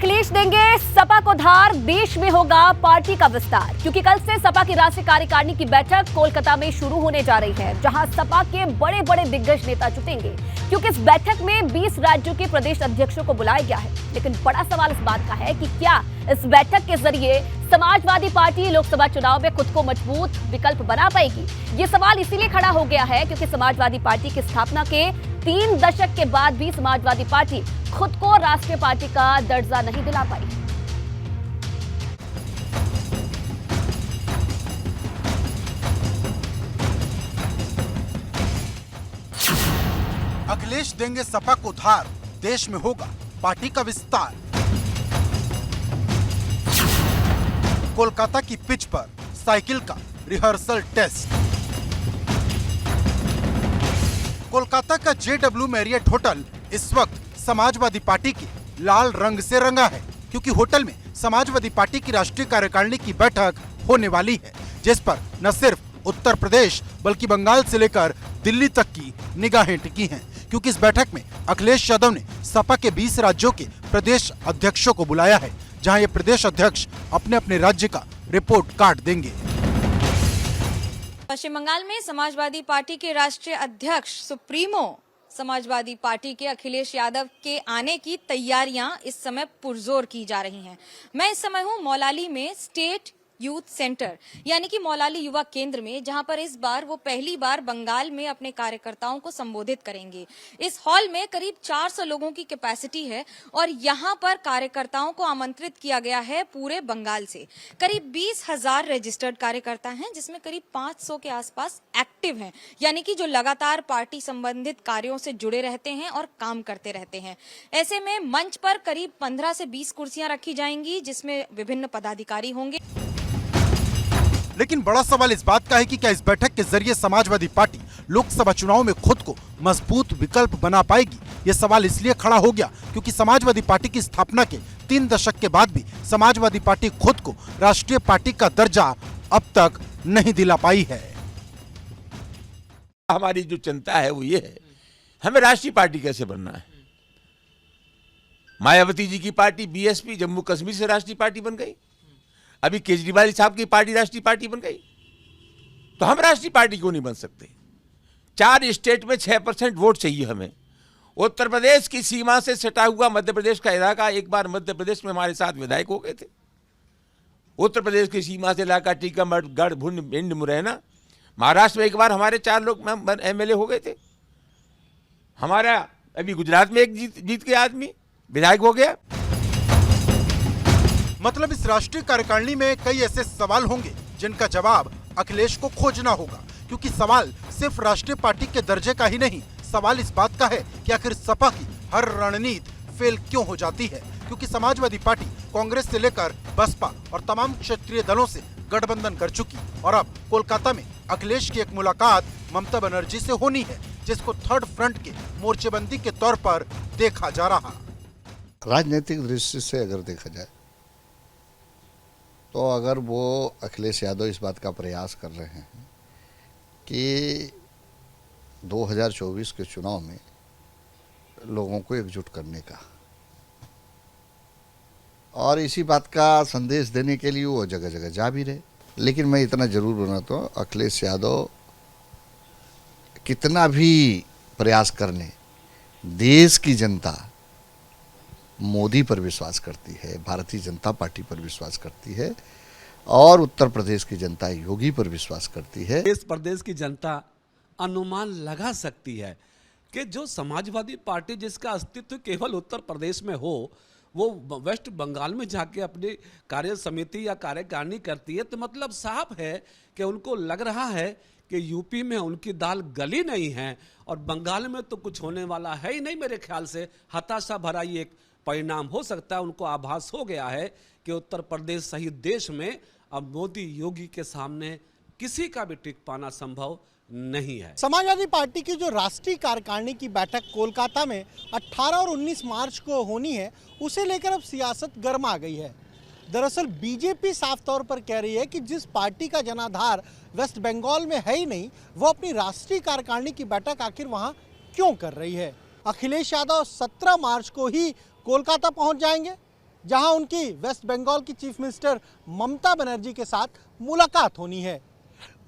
अखिलेश देंगे सपा को धार, देश में होगा पार्टी का विस्तार। क्योंकि कल से सपा की राष्ट्रीय कार्यकारिणी की बैठक कोलकाता में शुरू होने जा रही है, जहां सपा के बड़े बड़े दिग्गज नेता जुटेंगे। क्योंकि इस बैठक में 20 राज्यों के प्रदेश अध्यक्षों को बुलाया गया है। लेकिन बड़ा सवाल इस बात का है कि क्या इस बैठक के जरिए समाजवादी पार्टी लोकसभा चुनाव में खुद को मजबूत विकल्प बना पाएगी। ये सवाल इसीलिए खड़ा हो गया है क्योंकि समाजवादी पार्टी की स्थापना के 3 दशक के बाद भी समाजवादी पार्टी खुद को राष्ट्रीय पार्टी का दर्जा नहीं दिला पाई। अखिलेश देंगे सपा को धार, देश में होगा पार्टी का विस्तार। कोलकाता की पिच पर साइकिल का रिहर्सल टेस्ट। कोलकाता का JW मैरियट होटल इस वक्त समाजवादी पार्टी के लाल रंग से रंगा है, क्योंकि होटल में समाजवादी पार्टी की राष्ट्रीय कार्यकारिणी की बैठक होने वाली है, जिस पर न सिर्फ उत्तर प्रदेश बल्कि बंगाल से लेकर दिल्ली तक की निगाहें टिकी हैं। क्योंकि इस बैठक में अखिलेश यादव ने सपा के 20 राज्यों के प्रदेश अध्यक्षों को बुलाया है, जहां ये प्रदेश अध्यक्ष अपने अपने राज्य का रिपोर्ट कार्ड देंगे। पश्चिम बंगाल में समाजवादी पार्टी के राष्ट्रीय अध्यक्ष सुप्रीमो समाजवादी पार्टी के अखिलेश यादव के आने की तैयारियां इस समय पुरजोर की जा रही हैं। मैं इस समय हूं मौलाली में स्टेट यूथ सेंटर यानी कि मौलाली युवा केंद्र में, जहां पर इस बार वो पहली बार बंगाल में अपने कार्यकर्ताओं को संबोधित करेंगे। इस हॉल में करीब 400 लोगों की कैपेसिटी है और यहां पर कार्यकर्ताओं को आमंत्रित किया गया है पूरे बंगाल से। करीब 20,000 रजिस्टर्ड कार्यकर्ता हैं, जिसमें करीब 500 के आसपास एक्टिव हैं, यानी कि जो लगातार पार्टी संबंधित कार्यों से जुड़े रहते हैं और काम करते रहते हैं। ऐसे में मंच पर करीब 15 से 20 कुर्सियां रखी जाएंगी, जिसमें विभिन्न पदाधिकारी होंगे। लेकिन बड़ा सवाल इस बात का है कि क्या इस बैठक के जरिए समाजवादी पार्टी लोकसभा चुनाव में खुद को मजबूत विकल्प बना पाएगी। ये सवाल इसलिए खड़ा हो गया क्योंकि समाजवादी पार्टी की स्थापना के 3 दशक के बाद भी समाजवादी पार्टी खुद को राष्ट्रीय पार्टी का दर्जा अब तक नहीं दिला पाई है। हमारी जो चिंता है वो ये है, हमें राष्ट्रीय पार्टी कैसे बनना है। मायावती जी की पार्टी BSP जम्मू कश्मीर से राष्ट्रीय पार्टी बन गई, अभी केजरीवाल साहब की पार्टी राष्ट्रीय पार्टी बन गई, तो हम राष्ट्रीय पार्टी क्यों नहीं बन सकते। 4 स्टेट में 6% वोट चाहिए हमें। उत्तर प्रदेश की सीमा से सटा हुआ मध्य प्रदेश का इलाका, एक बार मध्य प्रदेश में हमारे साथ विधायक हो गए थे। उत्तर प्रदेश की सीमा से इलाका टीकमगढ़, गढ़, भिंड, मुरैना। महाराष्ट्र में एक बार हमारे 4 लोग MLA हो गए थे। हमारा अभी गुजरात में एक जीत के आदमी विधायक हो गया। मतलब इस राष्ट्रीय कार्यकारिणी में कई ऐसे सवाल होंगे जिनका जवाब अखिलेश को खोजना होगा, क्योंकि सवाल सिर्फ राष्ट्रीय पार्टी के दर्जे का ही नहीं, सवाल इस बात का है कि आखिर सपा की हर रणनीति फेल क्यों हो जाती है। क्योंकि समाजवादी पार्टी कांग्रेस से लेकर बसपा और तमाम क्षेत्रीय दलों से गठबंधन कर चुकी और अब कोलकाता में अखिलेश की एक मुलाकात ममता बनर्जी से होनी है, जिसको थर्ड फ्रंट के मोर्चेबंदी के तौर पर देखा जा रहा। राजनीतिक दृष्टि से अगर देखा जाए तो अगर वो अखिलेश यादव इस बात का प्रयास कर रहे हैं कि 2024 के चुनाव में लोगों को एकजुट करने का और इसी बात का संदेश देने के लिए वो जगह जगह जा भी रहे, लेकिन मैं इतना जरूर बनाता हूँ अखिलेश यादव कितना भी प्रयास करने, देश की जनता मोदी पर विश्वास करती है, भारतीय जनता पार्टी पर विश्वास करती है और उत्तर प्रदेश की जनता योगी पर विश्वास करती है। इस प्रदेश की जनता अनुमान लगा सकती है कि जो समाजवादी पार्टी जिसका अस्तित्व केवल उत्तर प्रदेश में हो, वो वेस्ट बंगाल में जाके अपनी कार्य समिति या कार्यकारिणी करती है, तो मतलब साफ है कि उनको लग रहा है कि यूपी में उनकी दाल गली नहीं है और बंगाल में तो कुछ होने वाला है ही नहीं। मेरे ख्याल से हताशा भरा ये एक परिणाम हो सकता है। उनको आभास हो गया है कि उत्तर प्रदेश सहित देश में अब मोदी योगी के सामने किसी का भी टिक पाना संभव नहीं है। समाजवादी पार्टी की जो राष्ट्रीय कार्यकारिणी की बैठक कोलकाता में 18 और 19 मार्च को होनी है, उसे लेकर अब सियासत गर्मा गई है। दरअसल बीजेपी साफ तौर पर कह रही है कि जिस पार्टी का जनाधार वेस्ट बंगाल में है ही नहीं, वो अपनी राष्ट्रीय कार्यकारिणी की बैठक आखिर वहां क्यों कर रही है। अखिलेश यादव 17 मार्च को ही कोलकाता पहुंच जाएंगे। जहां उनकी वेस्ट बंगाल की चीफ मिनिस्टर ममता बनर्जी के साथ मुलाकात होनी है।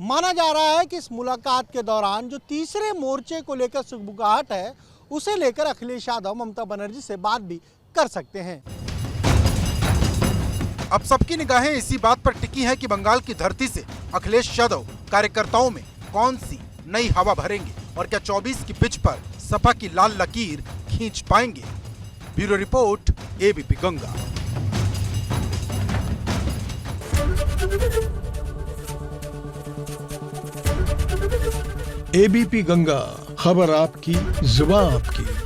माना जा रहा है कि इस मुलाकात के दौरान जो तीसरे मोर्चे को लेकर सुगबुगाहट है, उसे लेकर अखिलेश यादव ममता बनर्जी से बात भी कर सकते हैं। अब सबकी निगाहें इसी बात पर टिकी हैं कि बंगाल की धरती से अखिलेश यादव कार्यकर्ताओं में कौन सी नई हवा भरेंगे और क्या 24 की पिच पर सपा की लाल लकीर खींच पाएंगे। Bureau report, ABP Ganga. ABP Ganga, खबर आपकी, जुबान आपकी।